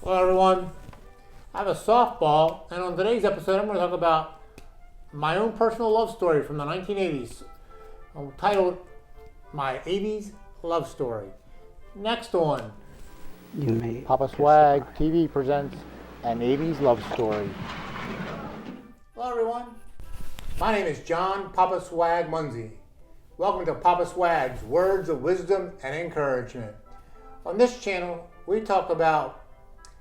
Hello everyone, I have a softball, and on today's episode I'm going to talk about my own personal love story from the 1980s, titled My 80s Love Story. Next one, Papa Swag TV presents An 80s Love Story. Hello everyone, my name is John Papa Swag Munsey. Welcome to Papa Swag's Words of Wisdom and Encouragement. On this channel, we talk about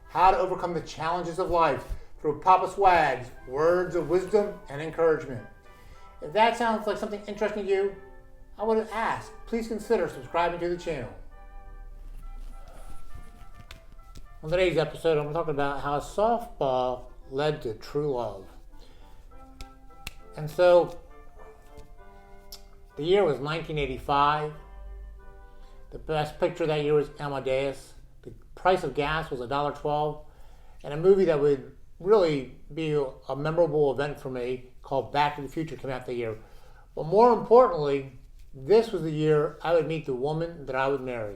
how to overcome the challenges of life through Papa Swag's Words of Wisdom and Encouragement. If that sounds like something interesting to you, I would ask, please consider subscribing to the channel. On today's episode, I'm talking about how softball led to true love. And so, the year was 1985. The best picture that year was Amadeus. The price of gas was $1.12. And a movie that would really be a memorable event for me called Back to the Future came out that year. But more importantly, this was the year I would meet the woman that I would marry.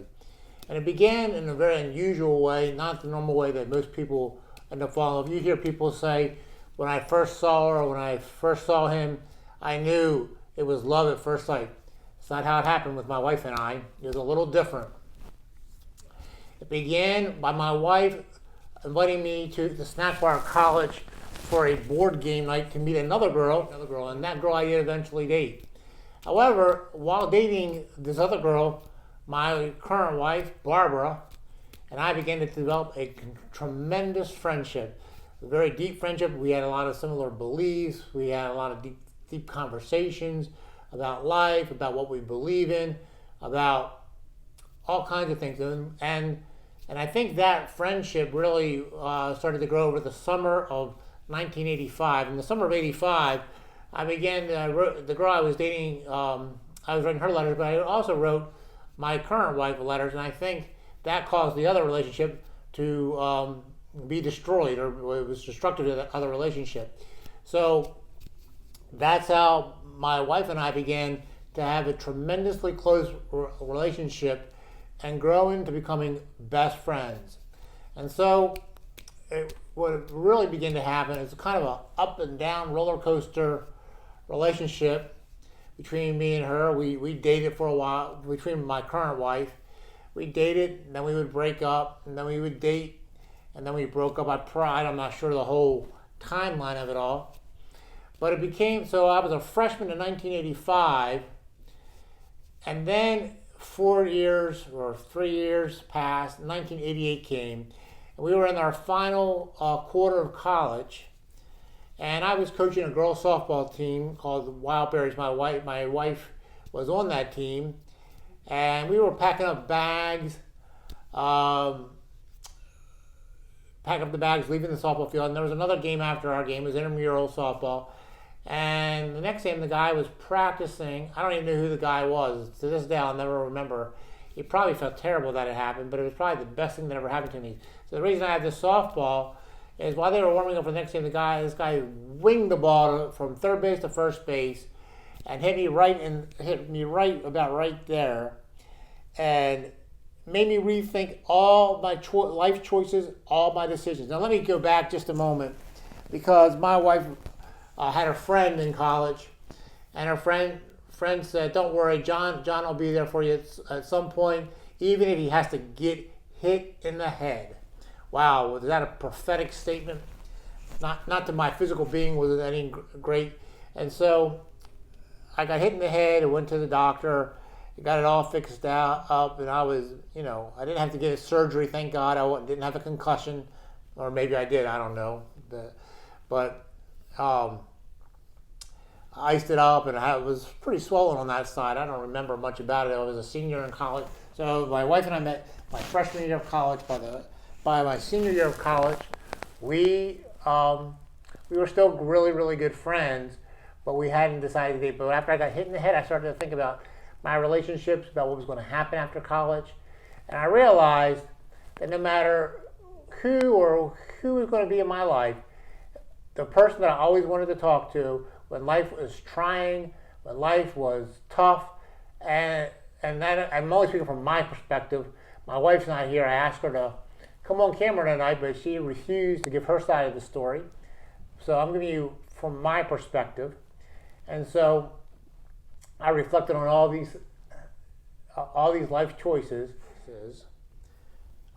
And it began in a very unusual way, not the normal way that most people end up falling in love. You hear people say, when I first saw her or when I first saw him, I knew it was love at first sight. It's not how it happened with my wife and I. It was a little different. It began by my wife inviting me to the snack bar at college for a board game night to meet another girl, and that girl I did eventually date. However, while dating this other girl, my current wife, Barbara, and I began to develop a tremendous friendship, a very deep friendship. We had a lot of similar beliefs. We had a lot of deep conversations about life, about what we believe in, about all kinds of things. And I think that friendship really started to grow over the summer of 1985. In the summer of 85, I began, the girl I was dating, I was writing her letters, but I also wrote my current wife letters, and I think that caused the other relationship to be destroyed, or it was destructive to the other relationship. So that's how my wife and I began to have a tremendously close relationship and grow into becoming best friends. And so what really began to happen is kind of an up and down roller coaster relationship between me and her. We dated for a while, between my current wife. We dated, and then we would break up, and then we would date, and then we broke up. I'm not sure the whole timeline of it all. But it became, so I was a freshman in 1985, and then 4 years or 3 years passed, 1988 came, and we were in our final quarter of college, and I was coaching a girls softball team called the Wildberries. My wife was on that team, and we were packing up bags, leaving the softball field, and there was another game after our game. It was intramural softball. And the next game, the guy was practicing. I don't even know who the guy was. To this day, I'll never remember. He probably felt terrible that it happened, but it was probably the best thing that ever happened to me. So the reason I had this softball is while they were warming up for the next game, this guy winged the ball from third base to first base and hit me about right there, and made me rethink all my life choices, all my decisions. Now let me go back just a moment, because my wife had a friend in college, and her friend said, "Don't worry, John will be there for you at some point, even if he has to get hit in the head." Wow, was that a prophetic statement? Not that my physical being was any great. And so I got hit in the head and went to the doctor, got it all fixed up, and I was, I didn't have to get a surgery, thank God. I didn't have a concussion, or maybe I did, I don't know. But I iced it up, and it was pretty swollen on that side. I don't remember much about it. I was a senior in college. So my wife and I met my freshman year of college. By my senior year of college, we were still really, really good friends, but we hadn't decided to date. But after I got hit in the head, I started to think about my relationships, about what was going to happen after college. And I realized that no matter who was going to be in my life, the person that I always wanted to talk to when life was trying, when life was tough, and that I'm only speaking from my perspective. My wife's not here. I asked her to come on camera tonight, but she refused to give her side of the story. So I'm giving you from my perspective. And so I reflected on all these life choices.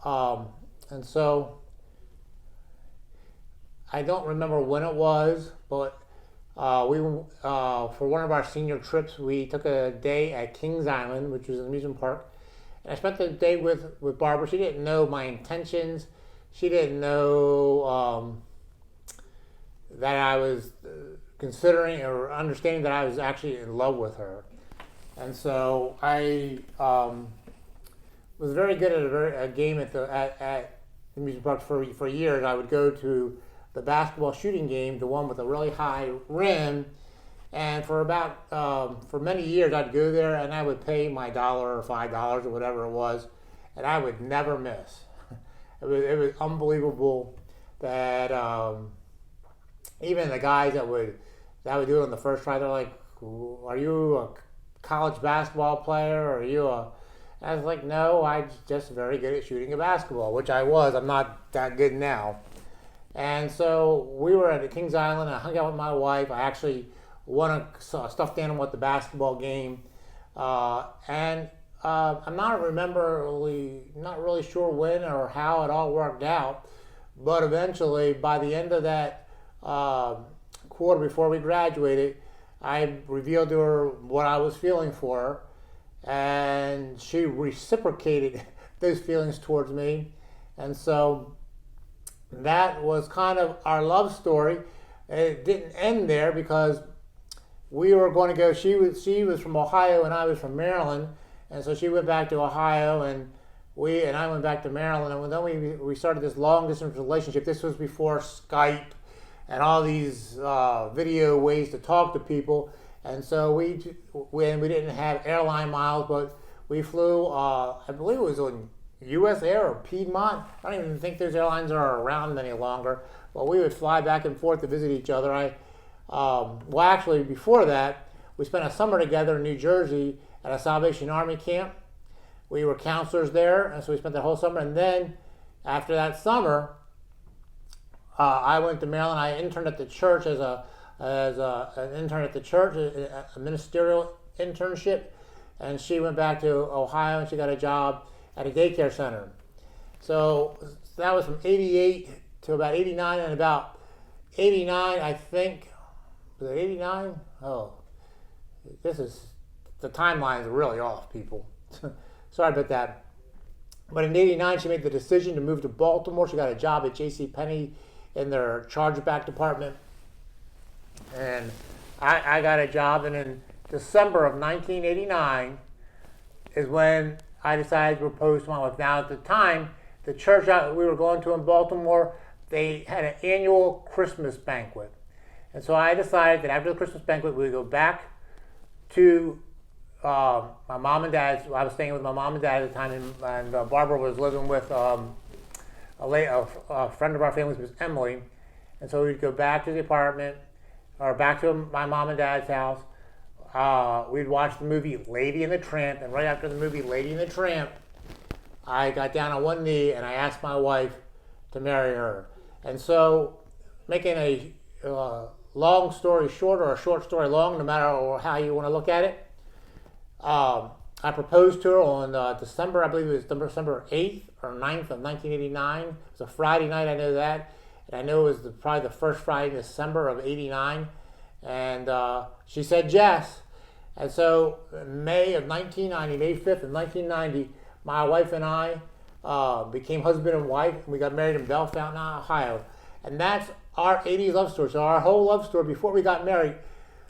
And so I don't remember when it was, but for one of our senior trips, we took a day at Kings Island, which was an amusement park. And I spent the day with Barbara. She didn't know my intentions. She didn't know that I was considering or understanding that I was actually in love with her. And so I was very good at a game at the amusement park for years. I would go to the basketball shooting game, the one with a really high rim, and for many years I'd go there and I would pay my $1 or $5 or whatever it was, and I would never miss. It was unbelievable that even the guys that would do it on the first try, they're like, "Are you a college basketball player? Or are you a?" I was like, "No, I'm just very good at shooting a basketball," which I was. I'm not that good now. And so we were at Kings Island. I hung out with my wife. I actually won a stuffed animal at the basketball game, and I'm not really sure when or how it all worked out. But eventually, by the end of that quarter before we graduated, I revealed to her what I was feeling for her, and she reciprocated those feelings towards me. And so that was kind of our love story. It didn't end there because we were going to go. She was from Ohio and I was from Maryland, and so she went back to Ohio and I went back to Maryland, and then we started this long distance relationship. This was before Skype and all these video ways to talk to people. And so we didn't have airline miles, but we flew. I believe it was on U.S. Air or Piedmont. I don't even think those airlines are around any longer. But we would fly back and forth to visit each other. Actually, before that, we spent a summer together in New Jersey at a Salvation Army camp. We were counselors there, and so we spent the whole summer. And then, after that summer, I went to Maryland. I interned at the church as an intern at the church, a ministerial internship. And she went back to Ohio, and she got a job at a daycare center. So that was from 88 to about 89, and about 89, I think, was it 89? Oh, the timeline is really off, people. Sorry about that. But in 89, she made the decision to move to Baltimore. She got a job at JCPenney in their chargeback department. And I got a job, and in December of 1989 is when I decided to propose to my wife. Now, at the time, the church we were going to in Baltimore, they had an annual Christmas banquet. And so I decided that after the Christmas banquet, we would go back to my mom and dad's. I was staying with my mom and dad at the time, and Barbara was living with a friend of our family's, Miss Emily. And so we'd go back to the apartment, or back to my mom and dad's house. We'd watch the movie Lady and the Tramp, and right after the movie Lady and the Tramp, I got down on one knee and I asked my wife to marry her. And so, making a long story short or a short story long, no matter how you want to look at it, I proposed to her on December, I believe it was December 8th or 9th of 1989. It was a Friday night, I know that. And I know it was probably the first Friday in December of 89. And she said yes. And so in May of 1990, May 5th of 1990, my wife and I became husband and wife, and we got married in Bellefontaine, Ohio. And that's our 80s love story. So our whole love story before we got married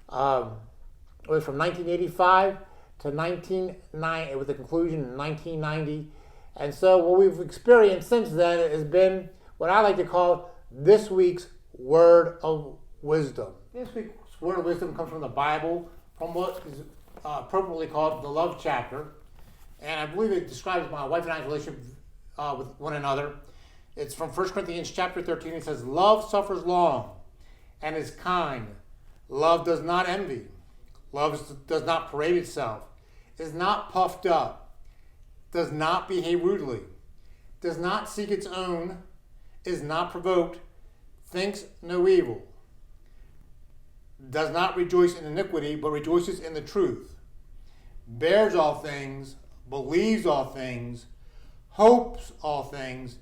was from 1985 to 1990, with the conclusion in 1990. And so what we've experienced since then has been what I like to call this week's word of wisdom. This week's word of wisdom comes from the Bible, from what is appropriately called the love chapter. And I believe it describes my wife and I's relationship with one another. It's from 1 Corinthians chapter 13. It says, "Love suffers long and is kind. Love does not envy. Love does not parade itself, is not puffed up, does not behave rudely, does not seek its own, is not provoked, thinks no evil, does not rejoice in iniquity, but rejoices in the truth, bears all things, believes all things, hopes all things,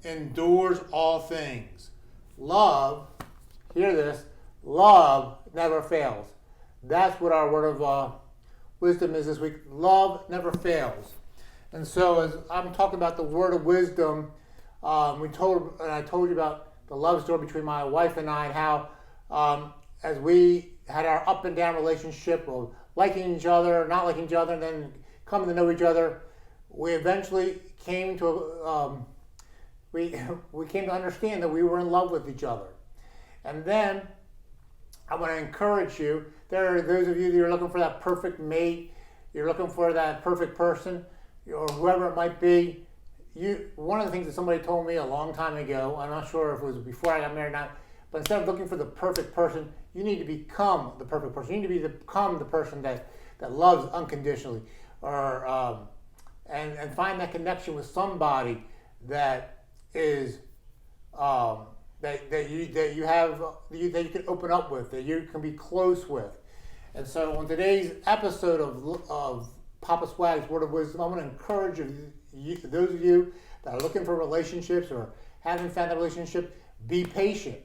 endures all things. Love, hear this, love never fails. That's what our word of wisdom is this week. Love never fails. And so as I'm talking about the word of wisdom, I told you about the love story between my wife and I, and how as we had our up and down relationship of liking each other, not liking each other, and then coming to know each other, we eventually came to we came to understand that we were in love with each other. And then I want to encourage you. There are those of you that are looking for that perfect mate. You're looking for that perfect person, or whoever it might be. One of the things that somebody told me a long time ago, I'm not sure if it was before I got married or not, but instead of looking for the perfect person, you need to become the perfect person. You need to become the person that loves unconditionally, or and find that connection with somebody that is that you can open up with, that you can be close with. And so on today's episode of Papa Swag's Word of Wisdom, I want to encourage those of you that are looking for relationships or haven't found that relationship, be patient.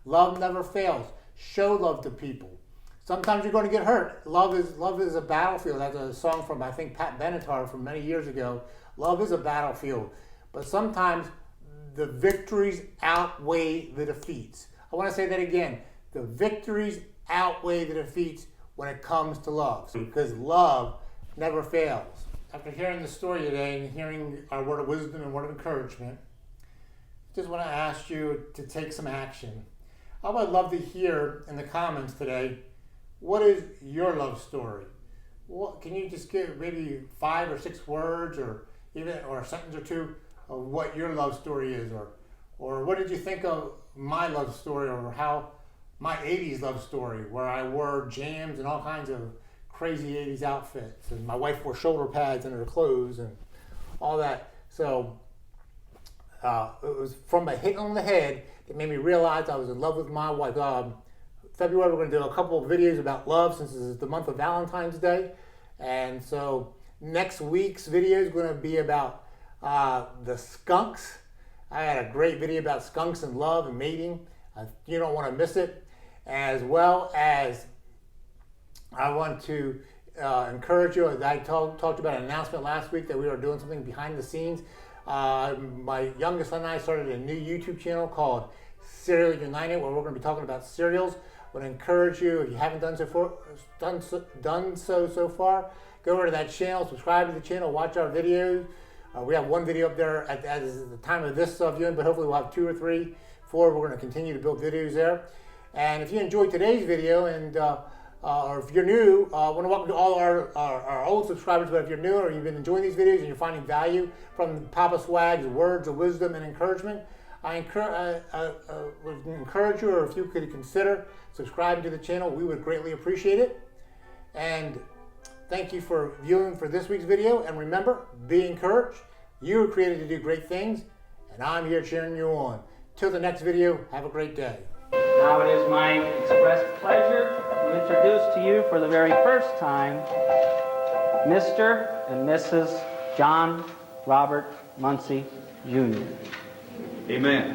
Love never fails. Show love to people. Sometimes you're going to get hurt. Love is a battlefield. That's a song from, I think, Pat Benatar from many years ago. Love is a battlefield. But sometimes the victories outweigh the defeats. I want to say that again. The victories outweigh the defeats when it comes to love, because love never fails. After hearing the story today and hearing our word of wisdom and word of encouragement, I just want to ask you to take some action. I would love to hear in the comments today, what is your love story? What, can you just give maybe 5 or 6 words, or a sentence or two of what your love story is, or what did you think of my love story, or how my 80s love story, where I wore jams and all kinds of crazy 80s outfits, and my wife wore shoulder pads in her clothes and all that. So it was from a hit on the head that made me realize I was in love with my wife. February, we're going to do a couple of videos about love, since this is the month of Valentine's Day. And so next week's video is going to be about the skunks. I had a great video about skunks and love and mating. You don't want to miss it. As well as I want to encourage you. I talked about an announcement last week that we were doing something behind the scenes. My youngest son and I started a new YouTube channel called Cereal United, where we're going to be talking about cereals. I want to encourage you, if you haven't done so far, go over to that channel, subscribe to the channel, watch our videos. We have one video up there at the time of this viewing, but hopefully we'll have 2 or 3, 4. We're going to continue to build videos there. And if you enjoyed today's video, and or if you're new, I want to welcome to all our old subscribers. But if you're new or you've been enjoying these videos and you're finding value from Papa Swag's words of wisdom and encouragement, I would encourage you, or if you could consider subscribing to the channel, we would greatly appreciate it. And thank you for viewing for this week's video. And remember, be encouraged. You were created to do great things, and I'm here cheering you on. Till the next video, have a great day. Now it is my express pleasure to introduce to you for the very first time Mr. and Mrs. John Robert Muncie, Jr. Amen.